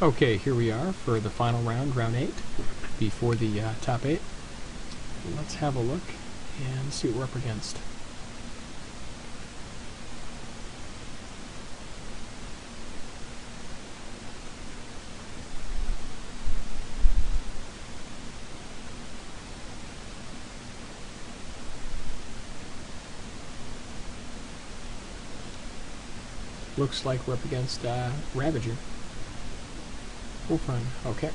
Okay, here we are for the final round, round 8, before the top 8. Let's have a look and see what we're up against. Looks like we're up against Ravager. Oh, fun. Okay.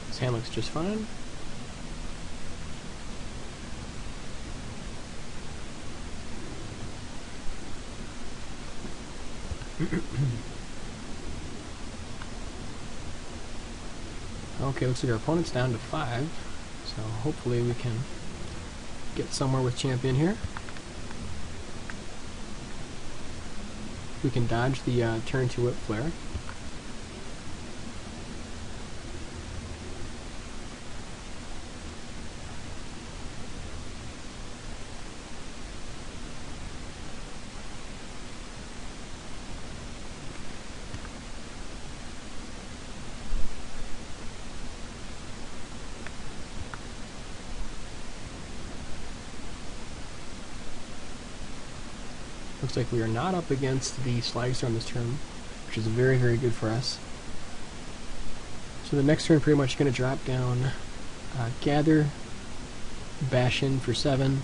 This hand looks just fine. Okay, looks like our opponent's down to 5, so hopefully we can get somewhere with champion here. We can dodge the turn 2 whip flare. Looks like we are not up against the Slag Storm this turn, which is very, very good for us. So the next turn pretty much going to drop down Gather, Bash in for 7,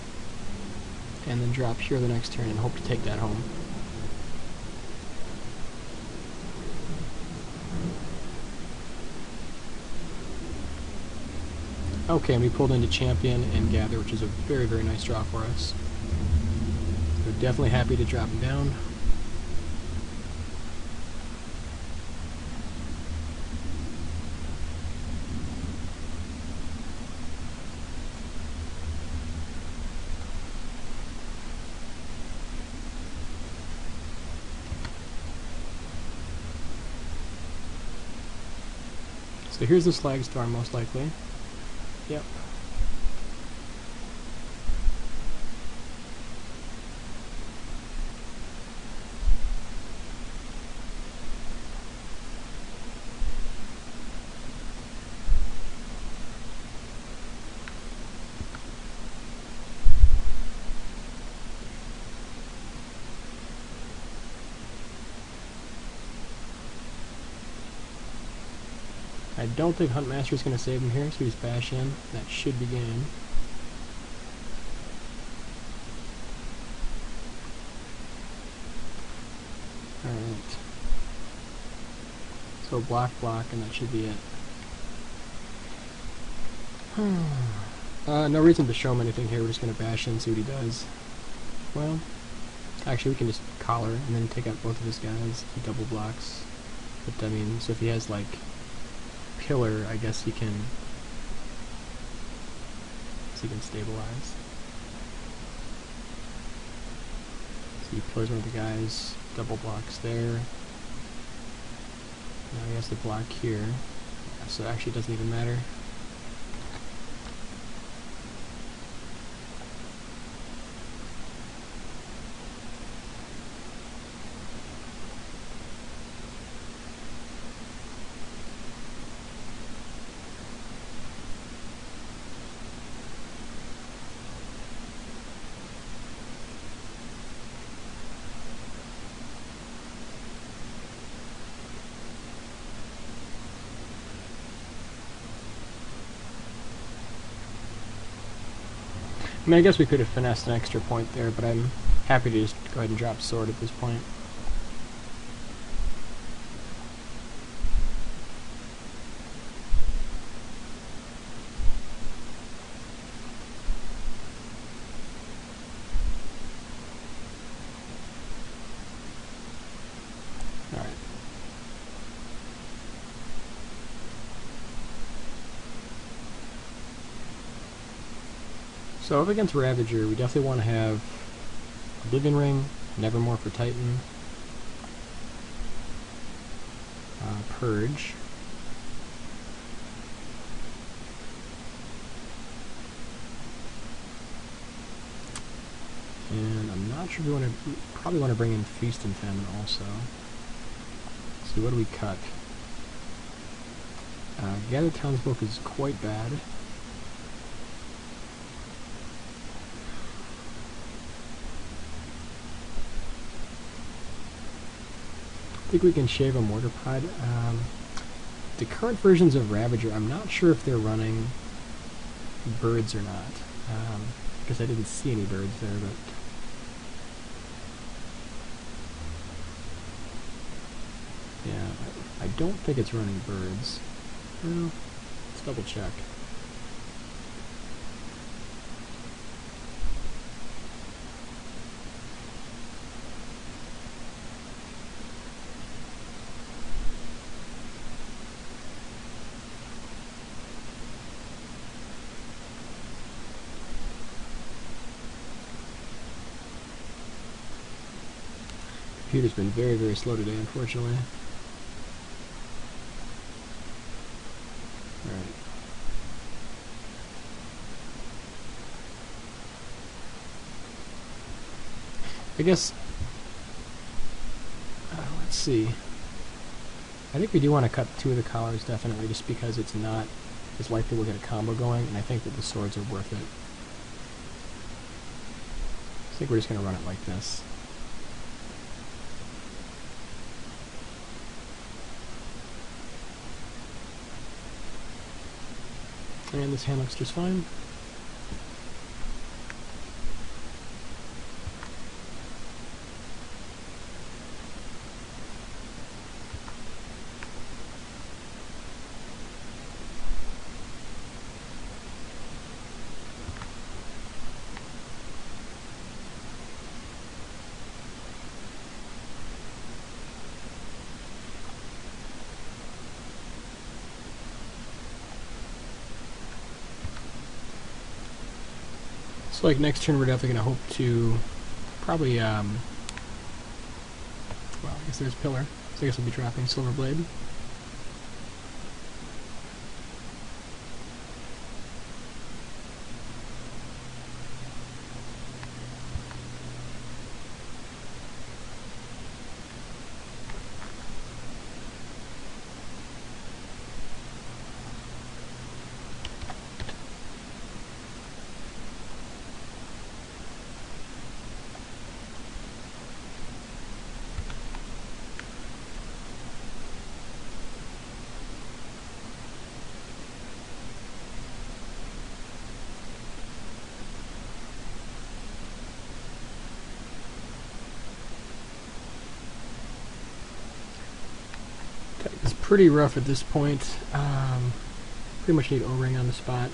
and then drop here the next turn and hope to take that home. Okay, and we pulled into Champion and Gather, which is a very, very nice draw for us. We're definitely happy to drop him down. So here's the Slag Storm, most likely. Yep. I don't think Huntmaster is going to save him here, so he's bash in. That should be game. Alright. So block, and that should be it. No reason to show him anything here, we're just going to bash in, see what he does. Well, actually we can just collar and then take out both of his guys. He double blocks. But I mean, so if he has like Pillar, I guess he can stabilize. So he pillars one of the guys, double blocks there. Now he has to block here, so actually it doesn't even matter. I mean, I guess we could have finessed an extra point there, but I'm happy to just go ahead and drop sword at this point. Alright. So up against Ravager, we definitely want to have Living Ring, Nevermore for Titan, Purge, And I'm not sure if we want to, probably want to bring in Feast and Famine also. So what do we cut? Gather Townsfolk is quite bad. I think we can shave a Mortar Pod. The current versions of Ravager, I'm not sure if they're running birds or not. Because I didn't see any birds there, but... yeah, I don't think it's running birds. Well, let's double check. Computer's been very, very slow today, unfortunately. Alright. I guess... let's see. I think we do want to cut 2 of the collars, definitely, just because it's not as likely we'll get a combo going, and I think that the swords are worth it. I think we're just going to run it like this. And this hand looks just fine. So like next turn we're definitely going to hope to probably, well, I guess there's Pillar, so I guess we'll be dropping Silver Blade. It's pretty rough at this point. Pretty much need O-ring on the spot.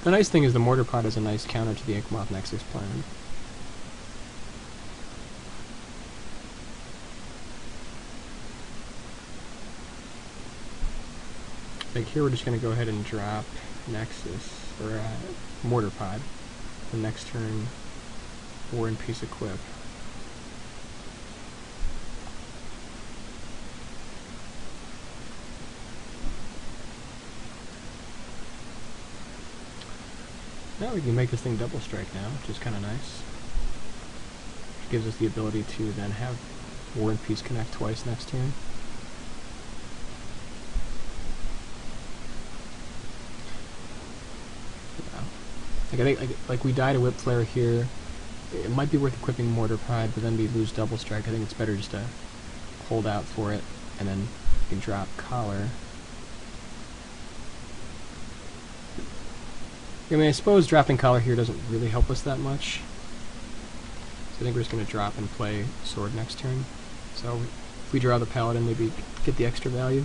The nice thing is the Mortar Pod is a nice counter to the Inkmoth Nexus plan. Like here we're just going to go ahead and drop Nexus, or Mortar Pod. The next turn, War and Peace equip. Now we can make this thing double strike now, which is kind of nice. Which gives us the ability to then have War and Peace connect twice next turn. Like I think, like we die to Whip Flare here. It might be worth equipping Mortar Pod, but then we lose double strike. I think it's better just to hold out for it, and then you can drop Collar. I mean, I suppose dropping Collar here doesn't really help us that much. So I think we're just going to drop and play Sword next turn. So if we draw the Paladin, maybe get the extra value.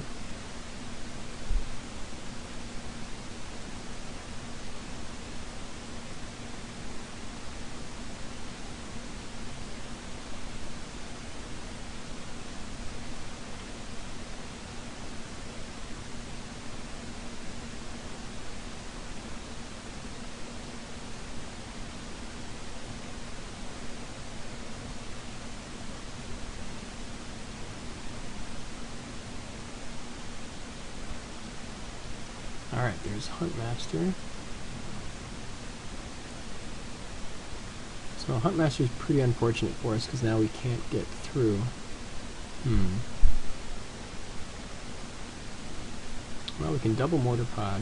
Alright, there's Huntmaster. So Huntmaster is pretty unfortunate for us because now we can't get through. Well, we can double mortar pod.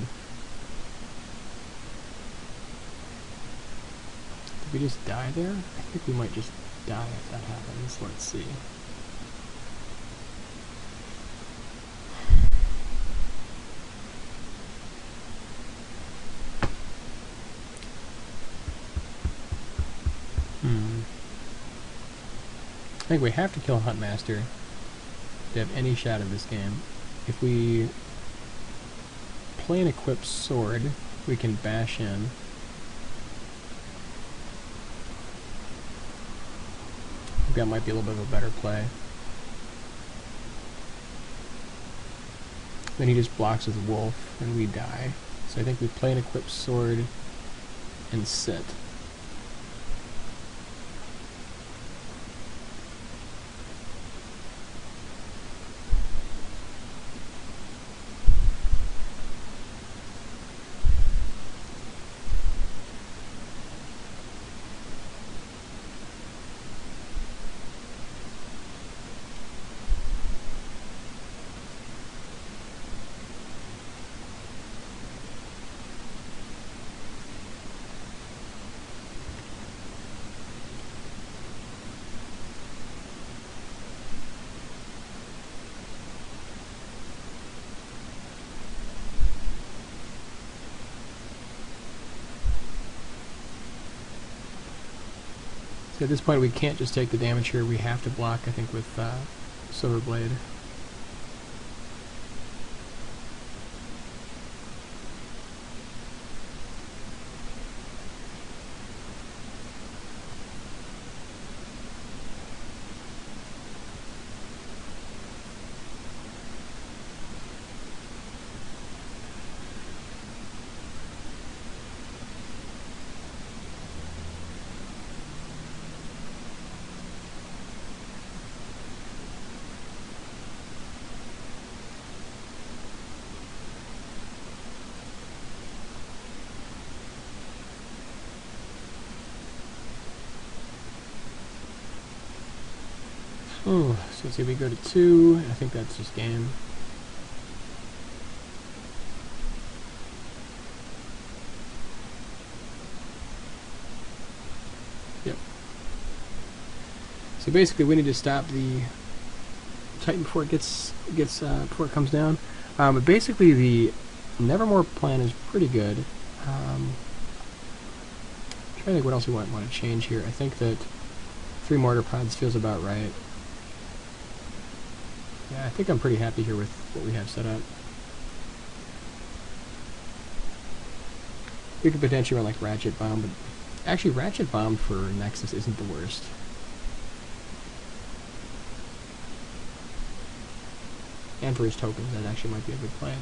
Did we just die there? I think we might just die if that happens. Let's see. I think we have to kill Huntmaster to have any shot of this game. If we play an equipped sword, we can bash in. I think that might be a little bit of a better play. Then he just blocks with Wolf, and we die. So I think we play an equipped sword and sit. So at this point we can't just take the damage here, we have to block, I think, with Silver Blade. Oh, so let's see, we go to 2, I think that's just game. Yep. So basically we need to stop the Titan before it before it comes down. But basically the Nevermore plan is pretty good. I'm trying to think what else we might want to change here. I think that 3 mortar pods feels about right. Yeah, I think I'm pretty happy here with what we have set up. We could potentially run like Ratchet Bomb, but actually Ratchet Bomb for Nexus isn't the worst. And for his tokens, that actually might be a good play.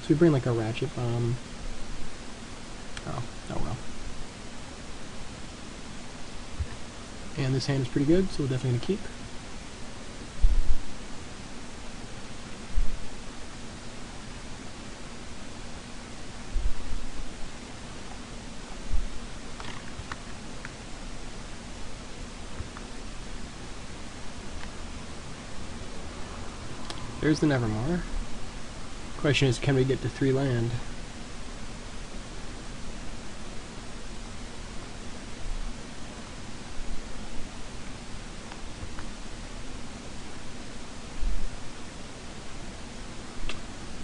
So we bring like a Ratchet Bomb. Oh well. And this hand is pretty good, so we're definitely going to keep. There's the Nevermore. Question is, can we get to 3 land?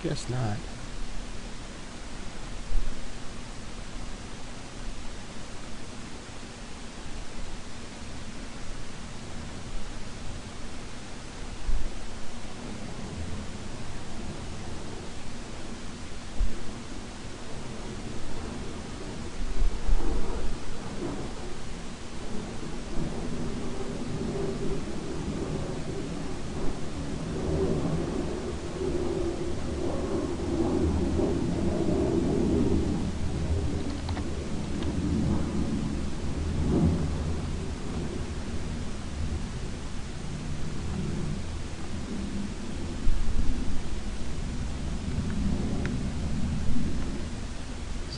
Guess not.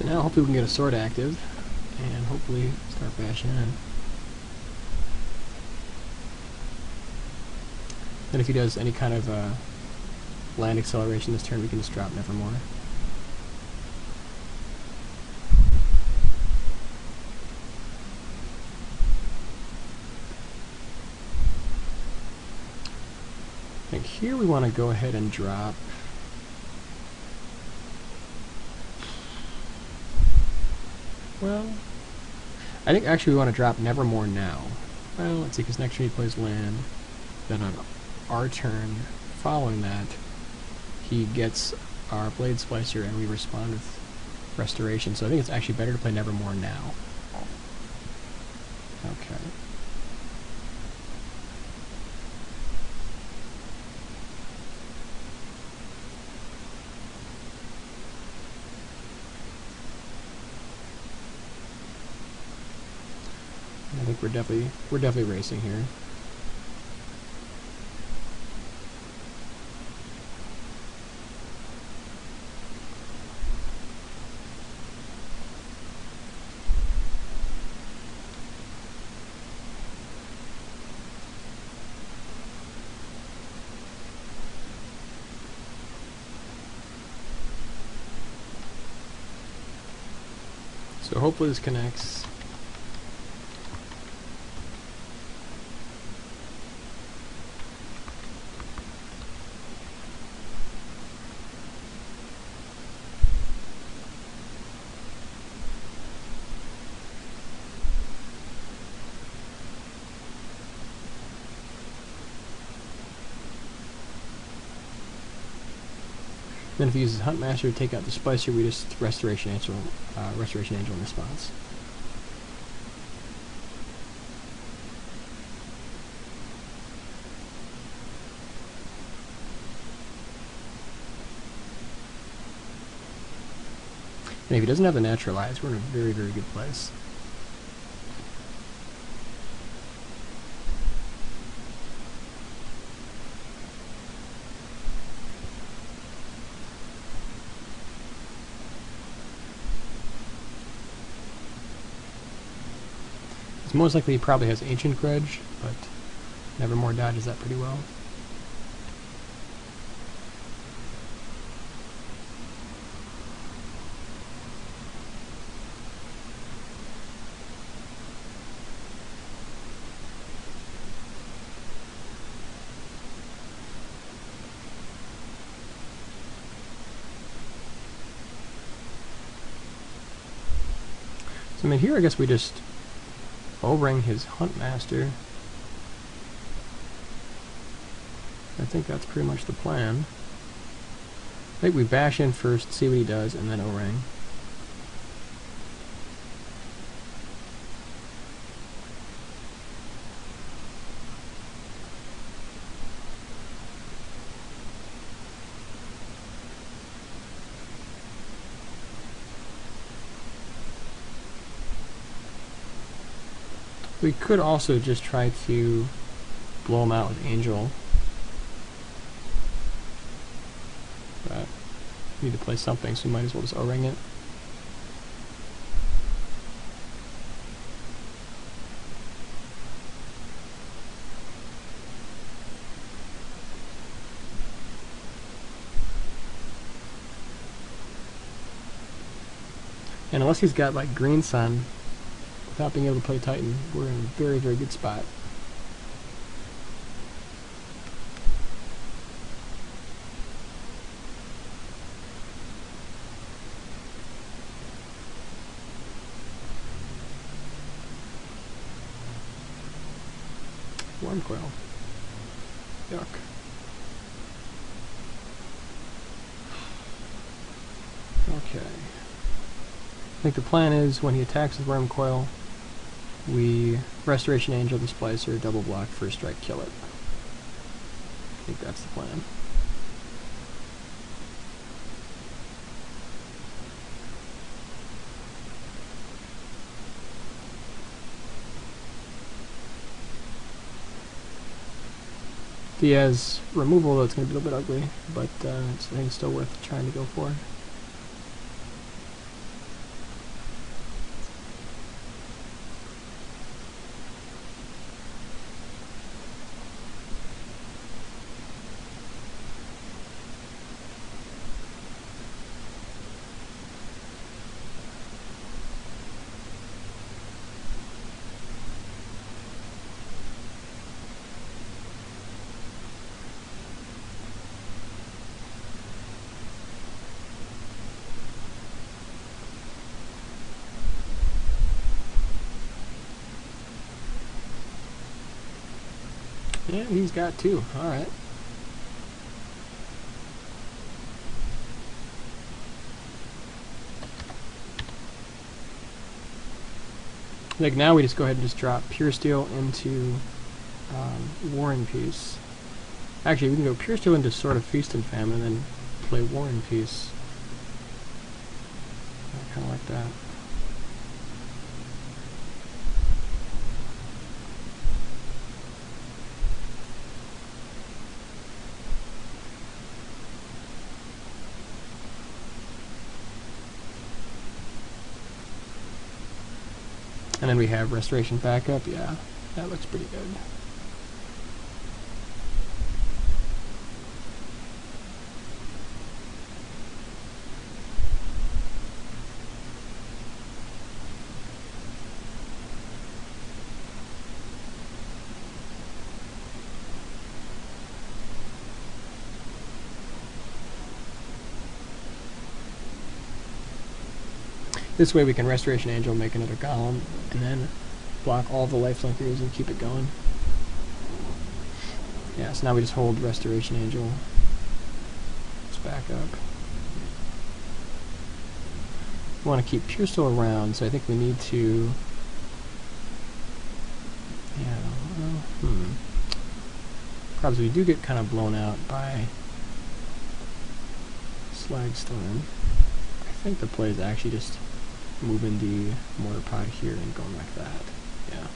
So now hopefully we can get a sword active, and hopefully start bashing in. Then if he does any kind of land acceleration this turn, we can just drop Nevermore. I think here we want to go ahead and drop I think actually we want to drop Nevermore now. Well, let's see, because next turn he plays land. Then on our turn, following that, he gets our Blade Splicer and we respond with Restoration. So I think it's actually better to play Nevermore now. Okay. I think we're definitely racing here. So hopefully this connects. Then if he uses Huntmaster to take out the Splicer, we just Restoration Angel in response. And if he doesn't have the Naturalize, we're in a very, very good place. It's most likely he probably has Ancient Grudge, but Nevermore dodges that pretty well. So I mean, here I guess we just O-ring his Huntmaster. I think that's pretty much the plan. I think we bash in first, see what he does, and then O-ring. We could also just try to blow him out with Angel. But we need to play something, so we might as well just O-ring it. And unless he's got like Green Sun, without being able to play Titan, we're in a very, very good spot. Worm Coil. Yuck. Okay. I think the plan is when he attacks with Worm Coil, we Restoration Angel the Splicer, double block, first strike, kill it. I think that's the plan. If he has removal, that's going to be a little bit ugly, but I think it's still worth trying to go for. Yeah, he's got 2. Alright. Like now we just go ahead and just drop Puresteel into War and Peace. Actually, we can go Puresteel into Sword of Feast and Famine and then play War and Peace. I kind of like that. And then we have Restoration Backup. Yeah, that looks pretty good. This way we can Restoration Angel, make another Golem, and then block all the lifeflankers and keep it going. Yeah, so now we just hold Restoration Angel. Let's back up. We want to keep Puresteel around, so I think we need to... Yeah, well, Probably we do get kind of blown out by Slagstorm. I think the play is actually just moving the mortar pod here and going like that. Yeah.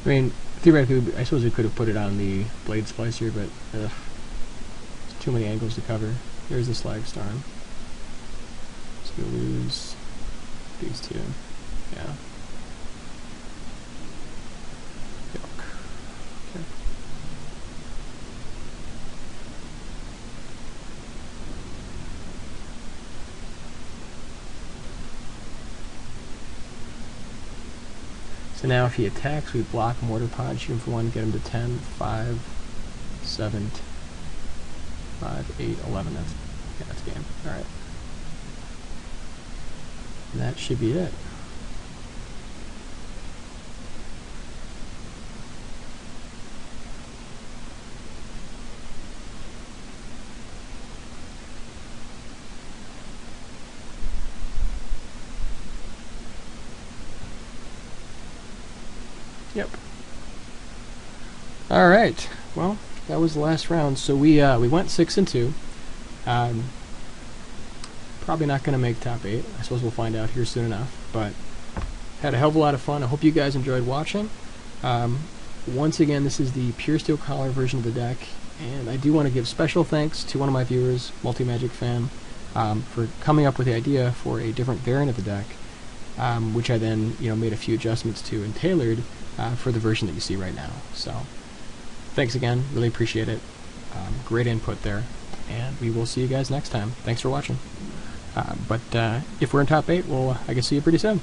I mean, theoretically, I suppose we could have put it on the blade splicer, but ugh, there's too many angles to cover. Here's the Slagstorm. So we lose these two. Yeah. Okay. So now if he attacks, we block Mortar Pod, shoot him for 1, get him to 10, 5, 7, 5, 8, 11. That's game. Alright. And that should be it. Yep. All right. Well, that was the last round. So we went 6-2. Probably not going to make top 8. I suppose we'll find out here soon enough. But had a hell of a lot of fun. I hope you guys enjoyed watching. Once again, this is the Puresteel Collar version of the deck, and I do want to give special thanks to one of my viewers, Multi-Magic Fan, for coming up with the idea for a different variant of the deck, which I then made a few adjustments to and tailored for the version that you see right now. So thanks again, really appreciate it. Great input there, and we will see you guys next time. Thanks for watching. But if we're in top 8, we'll I can see you pretty soon.